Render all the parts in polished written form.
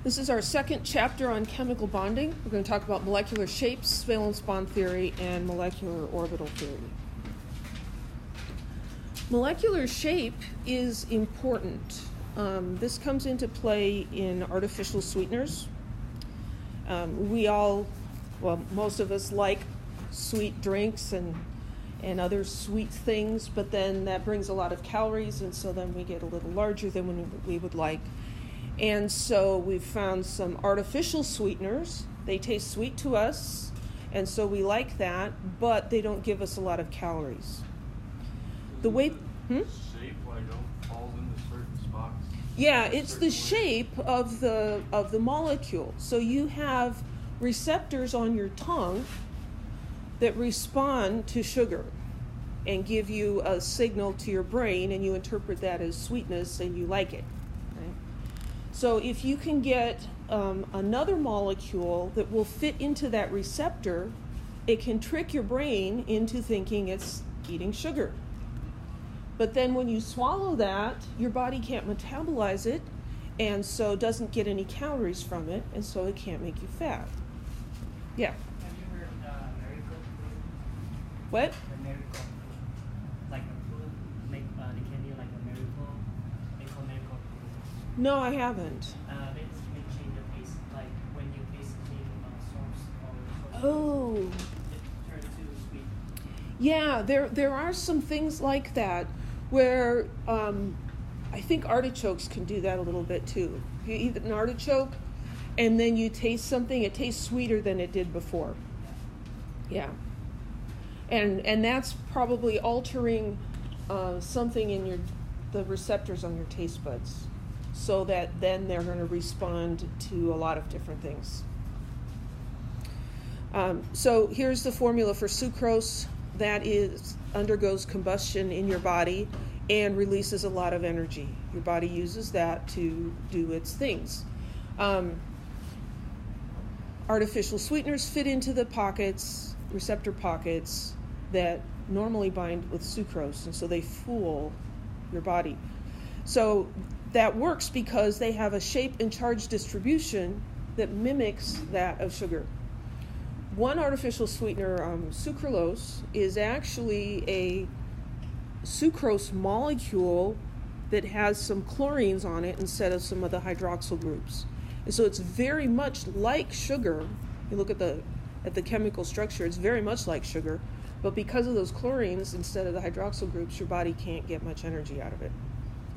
This is our second chapter on chemical bonding. We're going to talk about molecular shapes, valence bond theory, and molecular orbital theory. Molecular shape is important. This comes into play in artificial sweeteners. Most of us like sweet drinks and other sweet things, but then that brings a lot of calories, and so then we get a little larger than we would like. And so we've found some artificial sweeteners. They taste sweet to us, and so we like that, but they don't give us a lot of calories. The way... shape like falls into certain spots? Yeah, it's the shape of the molecule. So you have receptors on your tongue that respond to sugar and give you a signal to your brain, and you interpret that as sweetness and you like it. Right? So if you can get another molecule that will fit into that receptor, it can trick your brain into thinking it's eating sugar. But then when you swallow that, your body can't metabolize it, and so doesn't get any calories from it, and so it can't make you fat. Yeah. Have you heard of miracle food? What? The miracle food. Like a food, they can be like a miracle. They call miracle food. No, I haven't. Basically change the taste. Like when you basically sauce or Oh. it turns to sweet. Yeah, there are some things like that where I think artichokes can do that a little bit too. You eat an artichoke and then you taste something, it tastes sweeter than it did before. Yeah. And that's probably altering something in the receptors on your taste buds, so that then they're going to respond to a lot of different things. So here's the formula for sucrose. That undergoes combustion in your body and releases a lot of energy. Your body uses that to do its things. Artificial sweeteners fit into the receptor pockets that normally bind with sucrose, and so they fool your body. So that works because they have a shape and charge distribution that mimics that of sugar. One artificial sweetener, sucralose, is actually a sucrose molecule that has some chlorines on it instead of some of the hydroxyl groups. And so it's very much like sugar. You look at the chemical structure, it's very much like sugar, but because of those chlorines instead of the hydroxyl groups, your body can't get much energy out of it.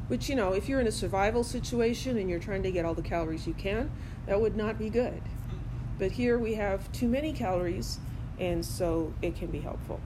Which, if you're in a survival situation and you're trying to get all the calories you can, that would not be good. But here we have too many calories, and so it can be helpful.